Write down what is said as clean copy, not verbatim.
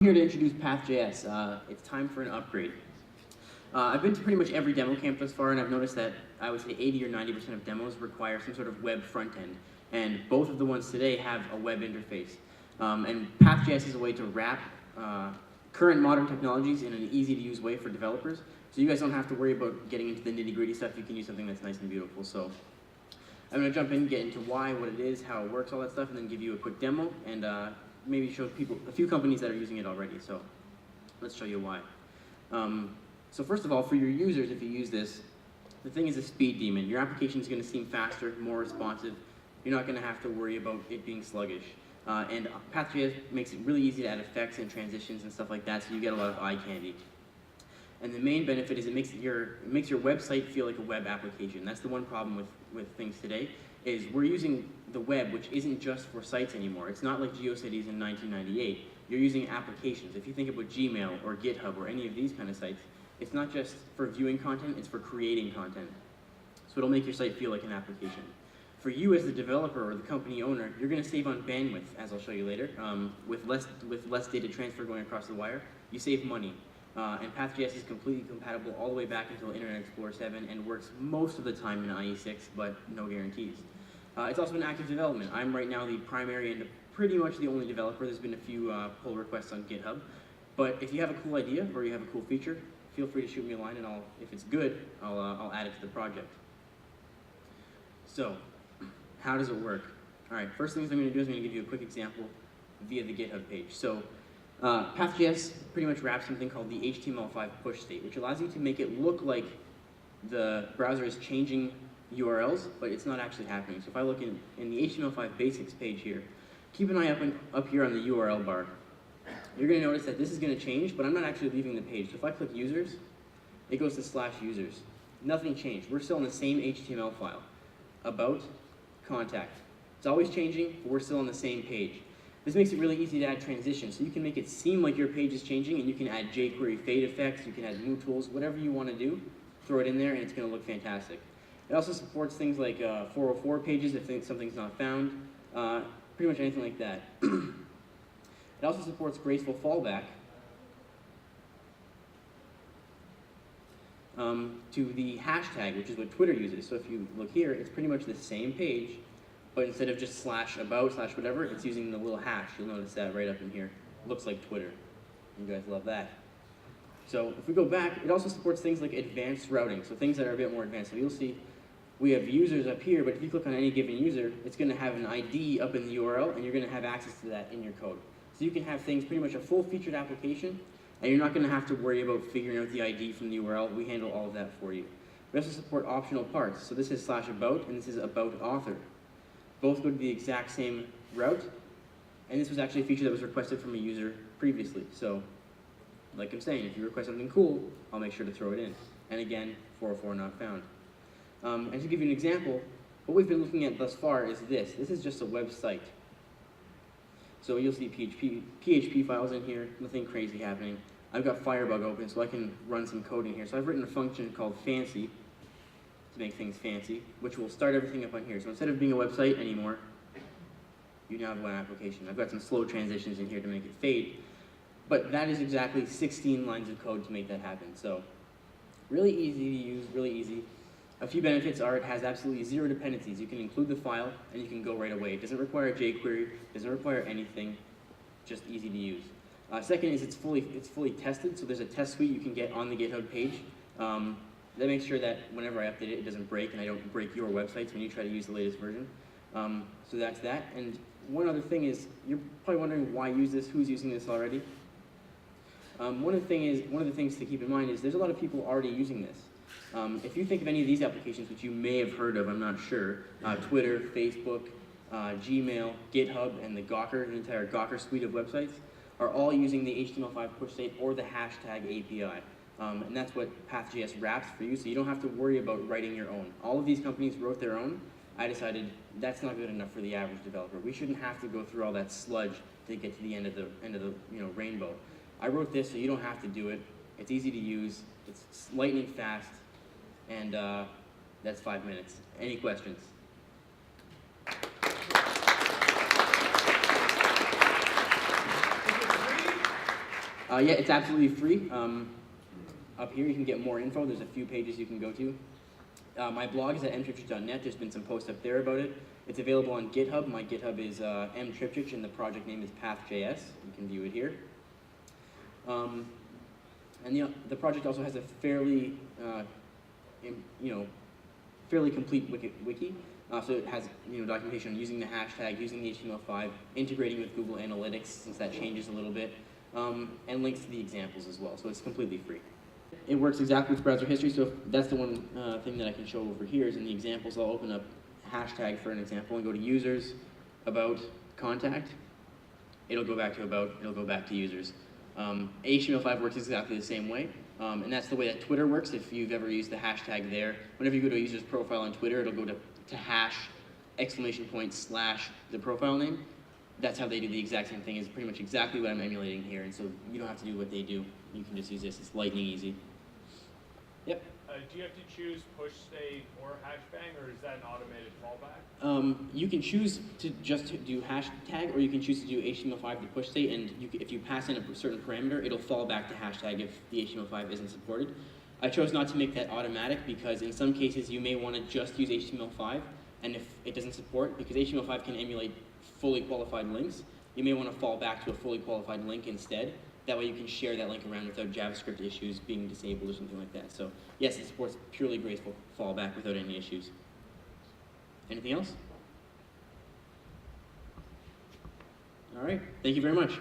Here to introduce PathJS. It's time for an upgrade. I've been to pretty much every demo camp thus far, and I've noticed that I would say 80 or 90% of demos require some sort of web front end, and both of the ones today have a web interface. And PathJS is a way to wrap current modern technologies in an easy-to-use way for developers, so you guys don't have to worry about getting into the nitty-gritty stuff. You can use something that's nice and beautiful. So I'm going to jump in, get into why, what it is, how it works, all that stuff, and then give you a quick demo, and maybe show people, a few companies that are using it already, so let's show you why. So first of all, for your users, if you use this, the thing is a speed demon. Your application is going to seem faster, more responsive. You're not going to have to worry about it being sluggish. And PathJS makes it really easy to add effects and transitions and stuff like that, so you get a lot of eye candy. And the main benefit is it makes your website feel like a web application. That's the one problem with things today, is we're using the web, which isn't just for sites anymore. It's not like GeoCities in 1998. You're using applications. If you think about Gmail or GitHub or any of these kind of sites, it's not just for viewing content, it's for creating content. So it'll make your site feel like an application. For you as the developer or the company owner, you're going to save on bandwidth, as I'll show you later. With less data transfer going across the wire, you save money. And PathJS is completely compatible all the way back until Internet Explorer 7 and works most of the time in IE6, but no guarantees. It's also in active development. I'm right now the primary and pretty much the only developer. There's been a few pull requests on GitHub. But if you have a cool idea or you have a cool feature, feel free to shoot me a line, and if it's good, I'll add it to the project. So, how does it work? All right, first things I'm going to do is I'm going to give you a quick example via the GitHub page. So, PathJS pretty much wraps something called the HTML5 push state, which allows you to make it look like the browser is changing URLs, but it's not actually happening. So if I look in the HTML5 basics page here, keep an eye up here on the URL bar. You're going to notice that this is going to change, but I'm not actually leaving the page. So if I click users, it goes to /users. Nothing changed. We're still in the same HTML file. About, contact. It's always changing, but we're still on the same page. This makes it really easy to add transitions, so you can make it seem like your page is changing, and you can add jQuery fade effects, you can add new tools, whatever you want to do, throw it in there, and it's going to look fantastic. It also supports things like 404 pages if something's not found, pretty much anything like that. It also supports graceful fallback to the hashtag, which is what Twitter uses. So if you look here, it's pretty much the same page, but instead of just /about/whatever, it's using the little hash. You'll notice that right up in here. Looks like Twitter. You guys love that. So if we go back, it also supports things like advanced routing, so things that are a bit more advanced. So you'll see we have users up here, but if you click on any given user, it's going to have an ID up in the URL, and you're going to have access to that in your code. So you can have things, pretty much a full-featured application, and you're not going to have to worry about figuring out the ID from the URL. We handle all of that for you. We also support optional parts. So this is /about, and this is about author. Both go to the exact same route, and this was actually a feature that was requested from a user previously. So, like I'm saying, if you request something cool, I'll make sure to throw it in. And again, 404 not found. And to give you an example, what we've been looking at thus far is this. This is just a website. So you'll see PHP files in here, nothing crazy happening. I've got Firebug open, so I can run some code in here. So I've written a function called fancy to make things fancy, which will start everything up on here. So instead of being a website anymore, you now have one application. I've got some slow transitions in here to make it fade, but that is exactly 16 lines of code to make that happen. So really easy to use, really easy. A few benefits are it has absolutely zero dependencies. You can include the file, and you can go right away. It doesn't require jQuery, doesn't require anything, just easy to use. Second is it's fully tested, so there's a test suite you can get on the GitHub page. That makes sure that whenever I update it, it doesn't break, and I don't break your websites when you try to use the latest version. So that's that. And one other thing is, you're probably wondering why use this, who's using this already? One of the things to keep in mind is there's a lot of people already using this. If you think of any of these applications, which you may have heard of, I'm not sure, Twitter, Facebook, Gmail, GitHub, and the entire Gawker suite of websites are all using the HTML5 push state or the hashtag API. And that's what PathJS wraps for you, so you don't have to worry about writing your own. All of these companies wrote their own. I decided that's not good enough for the average developer. We shouldn't have to go through all that sludge to get to the end of the rainbow. I wrote this so you don't have to do it. It's easy to use. It's lightning fast. And that's 5 minutes. Any questions? Yeah, it's absolutely free. Up here you can get more info. There's a few pages you can go to. My blog is at mtrpcic.net. There's been some posts up there about it. It's available on GitHub. My GitHub is mtrpcic, and the project name is PathJS. You can view it here. And the project also has a fairly, fairly complete wiki. So it has documentation on using the hashtag, using the HTML5, integrating with Google Analytics since that changes a little bit, and links to the examples as well. So it's completely free. It works exactly with browser history. So that's the one thing that I can show over here is in the examples. I'll open up hashtag for an example and go to users, about, contact. It'll go back to about. It'll go back to users. HTML5 works exactly the same way, and that's the way that Twitter works. If you've ever used the hashtag there, whenever you go to a user's profile on Twitter, it'll go to hash exclamation point slash the profile name. That's how they do the exact same thing. It's pretty much exactly what I'm emulating here, and so you don't have to do what they do. You can just use this. It's lightning easy. Yep. Do you have to choose push state or hashbang, or is that an automated fallback? You can choose to just do hashtag, or you can choose to do HTML5 to push state, and if you pass in a certain parameter, it'll fall back to hashtag if the HTML5 isn't supported. I chose not to make that automatic because in some cases you may want to just use HTML5, and if it doesn't support, because HTML5 can emulate fully qualified links, you may want to fall back to a fully qualified link instead. That way you can share that link around without JavaScript issues being disabled or something like that. So yes, it supports purely graceful fallback without any issues. Anything else? All right, thank you very much.